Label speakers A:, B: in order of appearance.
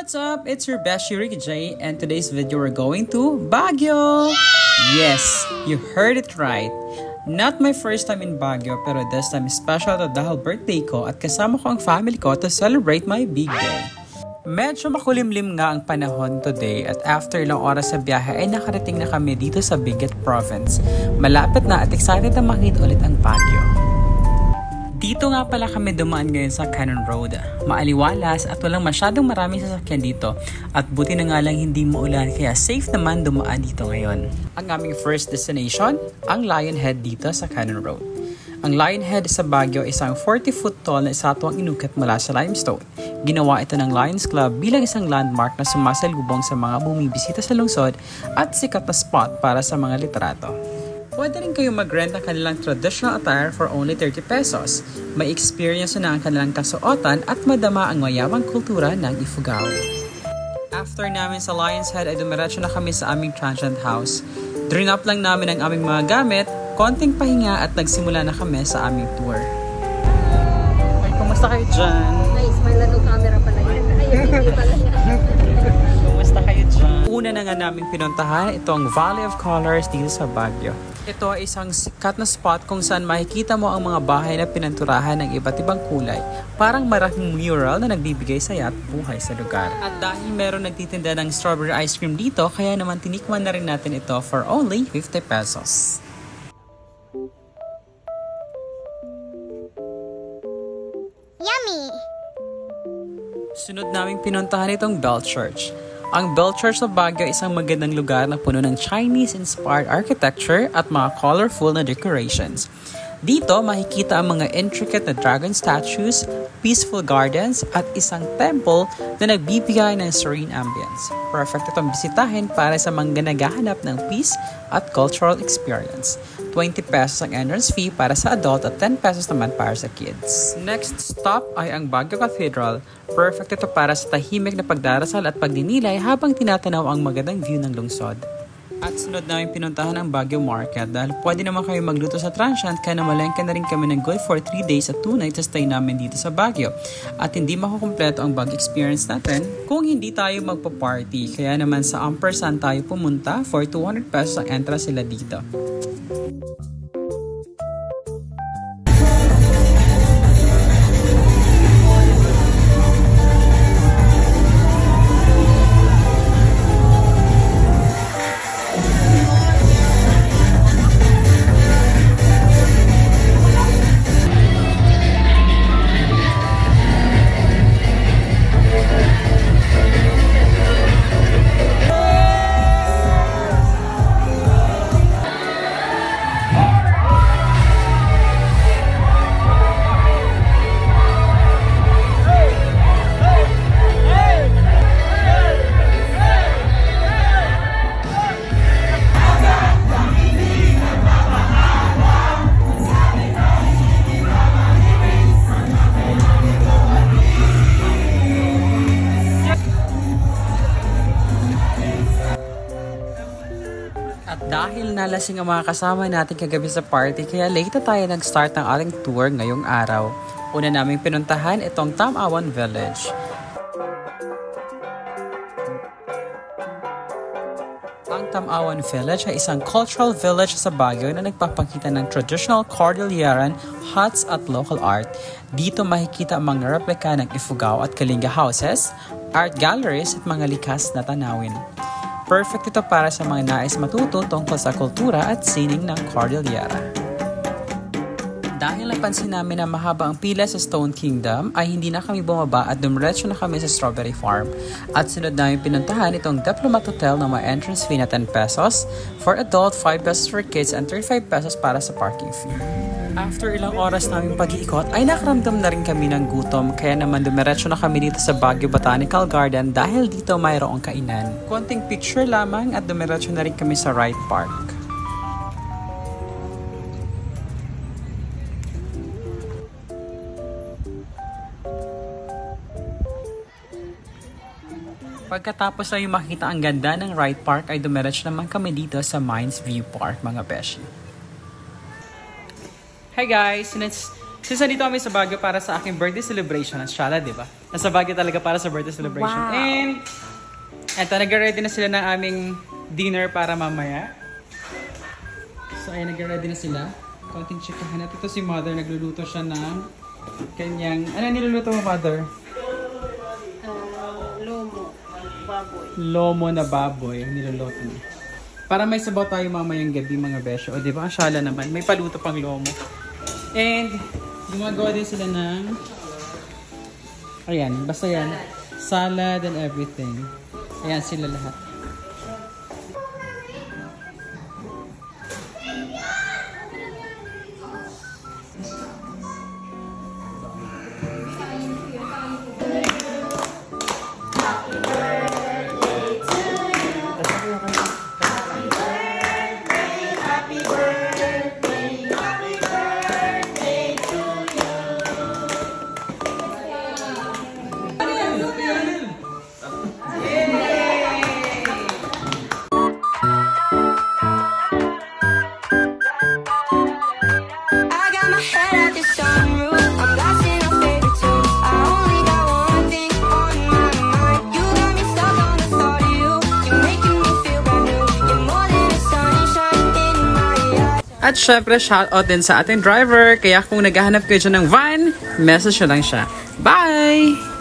A: what's up? It's your Beshi Ricky J, and today's video we're going to Baguio! Yes, you heard it right. Not my first time in Baguio, pero this time is special to dahil birthday ko at kasama ko ang family ko to celebrate my big day. Medyo makulimlim nga ang panahon today at after ilang oras sa biyahe ay nakarating na kami dito sa Benguet Province. Malapit na at excited na makita ulit ang Baguio. Dito nga pala kami dumaan ngayon sa Cannon Road. Maaliwalas at walang masyadong maraming sasakyan dito at buti na nga lang hindi maulan kaya safe naman dumaan dito ngayon. Ang aming first destination, ang Lion Head dito sa Cannon Road. Ang Lion Head sa Baguio isang 40-foot tall na estatwang inukat mula sa limestone. Ginawa ito ng Lions Club bilang isang landmark na sumasalubong sa mga bumibisita sa lungsod at sikat na spot para sa mga literato. Pwede rin kayong mag-rent ng kanilang traditional attire for only 30 pesos. May experience na ang kanilang kasuotan at madama ang mayamang kultura ng Ifugao. After namin sa Lion's Head ay dumiretso na kami sa aming transient house. Drain up lang namin ang aming mga gamit, konting pahinga at nagsimula na kami sa aming tour. Ay, kumusta kayo dyan?
B: Ay, smile na nung camera pala yun. Ay, hindi pala yan.
A: Kumusta kayo dyan? Una na nga namin pinuntahan itong Valley of Colors dito sa Baguio. Ito ay isang sikat na spot kung saan makikita mo ang mga bahay na pinanturahan ng iba't ibang kulay. Parang maraming mural na nagbibigay saya at buhay sa lugar. At dahil meron nagtitinda ng strawberry ice cream dito, kaya naman tinikman na rin natin ito for only 50 pesos.
B: Yummy!
A: Sunod naming pinuntahan itong Bell Church. Ang Bell Church sa Baguio ay isang magandang lugar na puno ng Chinese-inspired architecture at mga colorful na decorations. Dito, makikita ang mga intricate na dragon statues, peaceful gardens, at isang temple na nagbibigay ng serene ambience. Perfect itong bisitahin para sa mga naghahanap ng peace at cultural experience. 20 pesos ang entrance fee para sa adult at 10 pesos naman para sa kids. Next stop ay ang Baguio Cathedral. Perfect ito para sa tahimik na pagdarasal at pagdinilay habang tinatanaw ang magandang view ng lungsod. At sunod namin pinuntahan ang Baguio Market dahil pwede naman kayo magluto sa transient kaya namalengke na rin kami ng good for 3 days at 2 nights sa stay namin dito sa Baguio. At hindi makukumpleto ang Baguio experience natin kung hindi tayo magpa-party. Kaya naman sa Ampersand tayo pumunta for 200 pesos ang entrance sila dito. At dahil nalasing ang mga kasama natin kagabi sa party, kaya late na tayo nag-start ng ating tour ngayong araw. Una naming pinuntahan itong Tamawan Village. Ang Tamawan Village ay isang cultural village sa Baguio na nagpapakita ng traditional Cordilleran huts at local art. Dito makikita ang mga replika ng Ifugao at Kalinga houses, art galleries at mga likas na tanawin. Perfect ito para sa mga nais matuto tungkol sa kultura at sining ng Cordillera. Dahil napansin namin na mahaba ang pila sa Stone Kingdom, ay hindi na kami bumaba at dumiretso na kami sa Strawberry Farm. At sunod namin pinuntahan itong Diplomat Hotel na may entrance fee na 10 pesos, for adult 5 pesos for kids and 35 pesos para sa parking fee. After ilang oras naming pag-iikot ay nakaramdam na rin kami ng gutom kaya naman dumiretso na kami dito sa Baguio Botanical Garden dahil dito mayroong kainan. Konting picture lamang at dumiretso na rin kami sa Wright Park. Pagkatapos ay makita ang ganda ng Wright Park ay dumiretso naman kami dito sa Mines View Park mga beshi. Hi guys, Since nandito kami sa Baguio para sa aking birthday celebration ng Shala, di ba? Nasa Baguio talaga para sa birthday celebration.
B: Wow.
A: And, eto, nag-ready na sila ng aming dinner para mamaya. So, ay nag-ready na sila. Konting chikahan natin. Ito si Mother, nagluluto siya ng kanyang... Ano niluluto mo, Mother?
B: Lomo. Baboy.
A: Lomo na baboy. Niluluto niya. Para may sabaw tayo mamayang gabi, mga besyo. O, di ba? Ang Shala naman. May paluto pang lomo. And, gumagawa din sila ng... Ayan, basta yan. Salad and everything. Ayan sila lahat. At syempre, shoutout din sa ating driver. Kaya kung naghahanap kayo dyan ng van, message nyo lang siya. Bye!